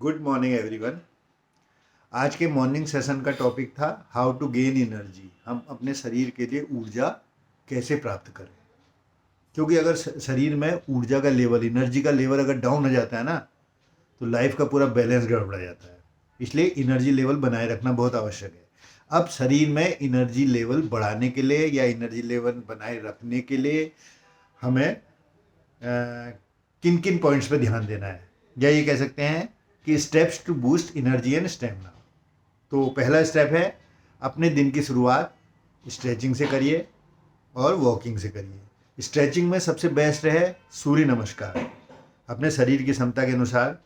Good morning everyone. आज के morning session का टॉपिक था हाउ टू गेन एनर्जी। हम अपने शरीर के लिए ऊर्जा कैसे प्राप्त करें, क्योंकि अगर शरीर में ऊर्जा का लेवल, एनर्जी का लेवल अगर डाउन हो जाता है ना, तो लाइफ का पूरा बैलेंस गड़बड़ा जाता है। इसलिए एनर्जी लेवल बनाए रखना बहुत आवश्यक है। अब शरीर में एनर्जी लेवल बढ़ाने के लिए या एनर्जी लेवल बनाए रखने के लिए हमें किन किन पॉइंट्स पर ध्यान देना है, या ये कह सकते हैं कि steps to boost energy and stamina. तो पहला स्टेप है, अपने दिन की शुरुआत स्ट्रेचिंग से करिए और वॉकिंग से करिए। स्ट्रेचिंग में सबसे बेस्ट है सूर्य नमस्कार। अपने शरीर की क्षमता के अनुसार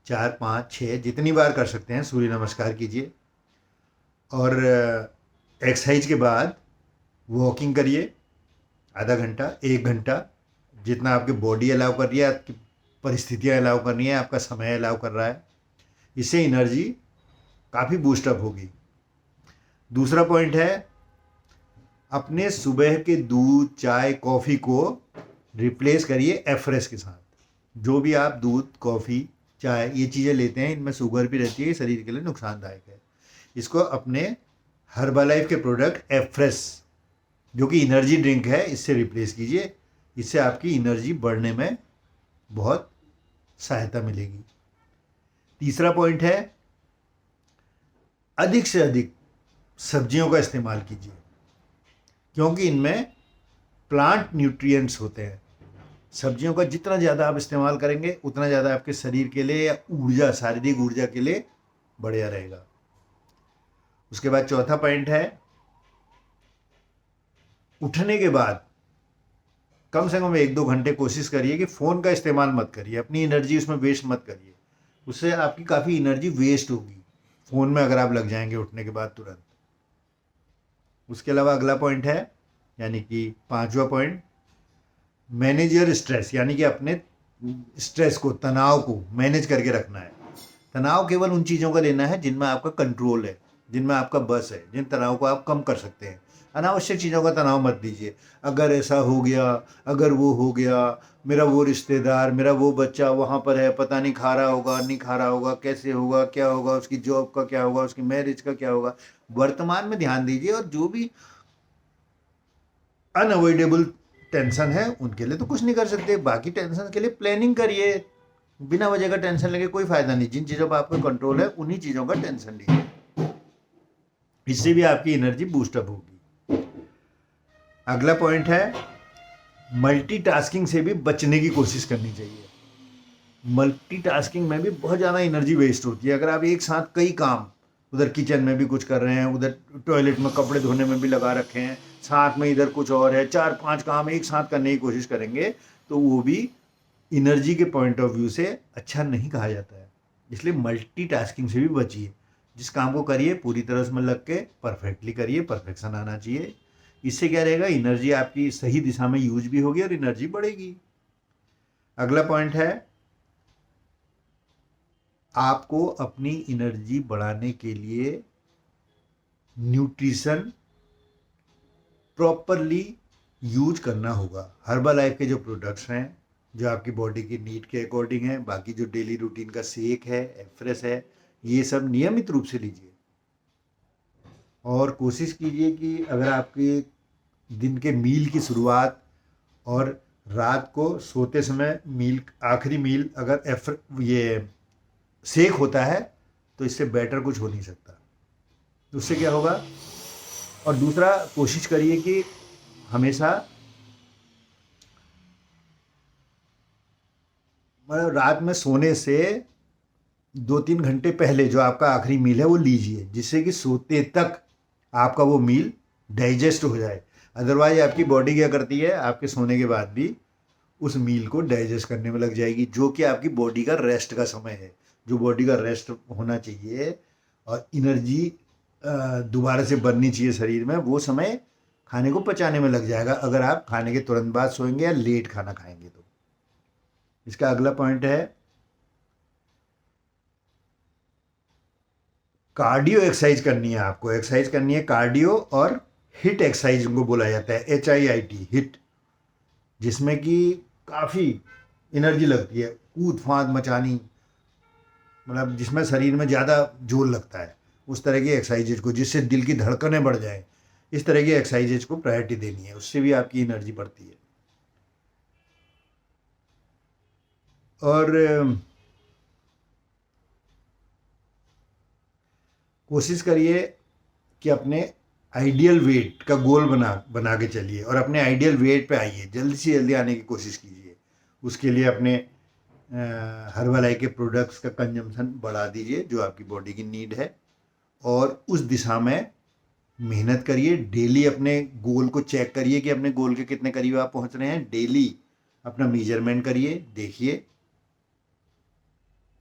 4, 5, 6 जितनी बार कर सकते हैं सूर्य नमस्कार कीजिए। और एक्सरसाइज के बाद वॉकिंग करिए, आधा घंटा 1 घंटा, जितना आपकी बॉडी अलाउ कर रही है, आपकी परिस्थितियाँ अलाउ कर रही हैं, आपका समय अलाउ कर रहा है। इससे एनर्जी काफ़ी बूस्टअप होगी। दूसरा पॉइंट है, अपने सुबह के दूध, चाय, कॉफ़ी को रिप्लेस करिए एफ्रेश के साथ। जो भी आप दूध, कॉफ़ी, चाय ये चीज़ें लेते हैं, इनमें शुगर भी रहती है, शरीर के लिए नुकसानदायक है। इसको अपने हर्बलाइफ के प्रोडक्ट एफ्रेश, जो कि एनर्जी ड्रिंक है, इससे रिप्लेस कीजिए। इससे आपकी एनर्जी बढ़ने में बहुत सहायता मिलेगी। तीसरा पॉइंट है, अधिक से अधिक सब्जियों का इस्तेमाल कीजिए, क्योंकि इनमें प्लांट न्यूट्रिएंट्स होते हैं। सब्जियों का जितना ज़्यादा आप इस्तेमाल करेंगे, उतना ज़्यादा आपके शरीर के लिए या ऊर्जा, शारीरिक ऊर्जा के लिए बढ़िया रहेगा। उसके बाद चौथा पॉइंट है, उठने के बाद कम से कम 1-2 घंटे कोशिश करिए कि फ़ोन का इस्तेमाल मत करिए, अपनी एनर्जी उसमें वेस्ट मत करिए। उससे आपकी काफ़ी एनर्जी वेस्ट होगी फ़ोन में अगर आप लग जाएंगे उठने के बाद तुरंत। उसके अलावा अगला पॉइंट है, यानी कि पांचवा पॉइंट, मैनेज योर स्ट्रेस, यानी कि अपने स्ट्रेस को, तनाव को मैनेज करके रखना है। तनाव केवल उन चीज़ों का लेना है जिनमें आपका कंट्रोल है, जिनमें आपका बस है, जिन तनाव को आप कम कर सकते हैं। अनावश्यक चीज़ों का तनाव मत लीजिए। अगर ऐसा हो गया, अगर वो हो गया, मेरा वो रिश्तेदार, मेरा वो बच्चा वहाँ पर है, पता नहीं खा रहा होगा, नहीं खा रहा होगा, कैसे होगा, क्या होगा, उसकी जॉब का क्या होगा, उसकी मैरिज का क्या होगा। वर्तमान में ध्यान दीजिए, और जो भी अनअवॉइडेबल टेंशन है उनके लिए तो कुछ नहीं कर सकते। बाकी टेंशन के लिए प्लानिंग करिए। बिना वजह का टेंशन लेके कोई फायदा नहीं। जिन चीज़ों पर आपका कंट्रोल है उन्हीं चीज़ों का टेंशन लीजिए, इससे भी आपकी एनर्जी बूस्टअप होगी। अगला पॉइंट है, मल्टीटास्किंग से भी बचने की कोशिश करनी चाहिए। मल्टीटास्किंग में भी बहुत ज़्यादा एनर्जी वेस्ट होती है। अगर आप एक साथ कई काम, उधर किचन में भी कुछ कर रहे हैं, उधर टॉयलेट में कपड़े धोने में भी लगा रखे हैं, साथ में इधर कुछ और है, 4-5 काम एक साथ करने की कोशिश करेंगे, तो वो भी एनर्जी के पॉइंट ऑफ व्यू से अच्छा नहीं कहा जाता है। इसलिए मल्टीटास्किंग से भी बचिए। जिस काम को करिए पूरी तरह उसमें लग के परफेक्टली करिए, परफेक्शन आना चाहिए। इससे क्या रहेगा, एनर्जी आपकी सही दिशा में यूज भी होगी और एनर्जी बढ़ेगी। अगला पॉइंट है, आपको अपनी एनर्जी बढ़ाने के लिए न्यूट्रिशन प्रॉपरली यूज करना होगा। हर्बल लाइफ के जो प्रोडक्ट्स हैं, जो आपकी बॉडी की नीड के अकॉर्डिंग है, बाकी जो डेली रूटीन का शेक है, एफ्रेश है, ये सब नियमित रूप से लीजिए। और कोशिश कीजिए कि अगर आपके दिन के मील की शुरुआत और रात को सोते समय मील, आखिरी मील अगर ये शेक होता है, तो इससे बेटर कुछ हो नहीं सकता। तो उससे क्या होगा। और दूसरा, कोशिश करिए कि हमेशा रात में सोने से 2-3 घंटे पहले जो आपका आखिरी मील है वो लीजिए, जिससे कि सोते तक आपका वो मील डाइजेस्ट हो जाए। अदरवाइज आपकी बॉडी क्या करती है, आपके सोने के बाद भी उस मील को डाइजेस्ट करने में लग जाएगी, जो कि आपकी बॉडी का रेस्ट का समय है। जो बॉडी का रेस्ट होना चाहिए और एनर्जी दोबारा से बननी चाहिए शरीर में, वो समय खाने को पचाने में लग जाएगा, अगर आप खाने के तुरंत बाद सोएंगे या लेट खाना खाएंगे तो। इसका अगला पॉइंट है, कार्डियो एक्सरसाइज करनी है। आपको एक्सरसाइज करनी है कार्डियो और हिट एक्सरसाइज उनको बोला जाता है, HIIT, हिट, जिसमें कि काफ़ी एनर्जी लगती है, कूद फांद मचानी, मतलब जिसमें शरीर में ज़्यादा जोर लगता है, उस तरह की एक्सरसाइजेज को, जिससे दिल की धड़कनें बढ़ जाए, इस तरह की एक्सरसाइजेज को प्रायोरिटी देनी है, उससे भी आपकी एनर्जी बढ़ती है। और कोशिश करिए कि अपने आइडियल वेट का गोल बना के चलिए और अपने आइडियल वेट पे आइए, जल्दी से जल्दी आने की कोशिश कीजिए। उसके लिए अपने हर्बल के प्रोडक्ट्स का कंजम्पशन बढ़ा दीजिए जो आपकी बॉडी की नीड है, और उस दिशा में मेहनत करिए। डेली अपने गोल को चेक करिए कि अपने गोल के कितने करीब आप पहुंच रहे हैं। डेली अपना मेजरमेंट करिए, देखिए।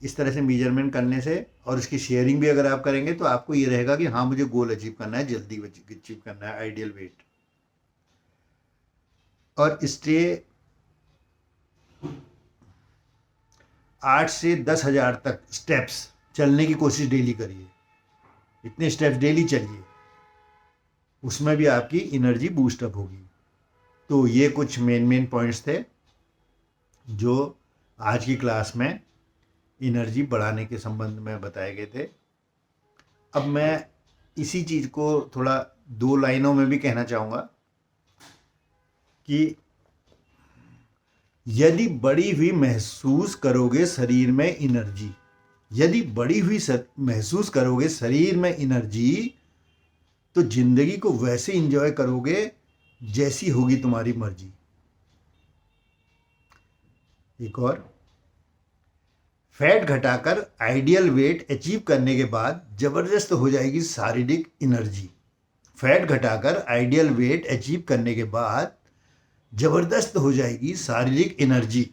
इस तरह से मेजरमेंट करने से और उसकी शेयरिंग भी अगर आप करेंगे तो आपको ये रहेगा कि हाँ, मुझे गोल अचीव करना है, जल्दी अचीव करना है आइडियल वेट। और स्टे 8 से 10,000 तक स्टेप्स चलने की कोशिश डेली करिए। इतने स्टेप्स डेली चलिए, उसमें भी आपकी एनर्जी बूस्टअप होगी। तो ये कुछ मेन पॉइंट्स थे जो आज की क्लास में एनर्जी बढ़ाने के संबंध में बताए गए थे। अब मैं इसी चीज़ को थोड़ा 2 लाइनों में भी कहना चाहूँगा कि यदि बढ़ी हुई महसूस करोगे शरीर में एनर्जी, यदि बढ़ी हुई महसूस करोगे शरीर में एनर्जी, तो जिंदगी को वैसे एंजॉय करोगे जैसी होगी तुम्हारी मर्जी। एक और, फैट घटाकर आइडियल वेट अचीव करने के बाद जबरदस्त हो जाएगी शारीरिक एनर्जी। फैट घटाकर आइडियल वेट अचीव करने के बाद जबरदस्त हो जाएगी शारीरिक एनर्जी।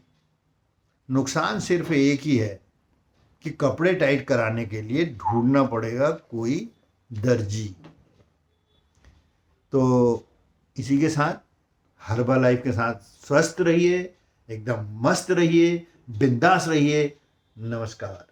नुकसान सिर्फ एक ही है कि कपड़े टाइट कराने के लिए ढूंढना पड़ेगा कोई दर्जी। तो इसी के साथ हर्बल लाइफ के साथ स्वस्थ रहिए, एकदम मस्त रहिए, बिंदास रहिए। नमस्कार।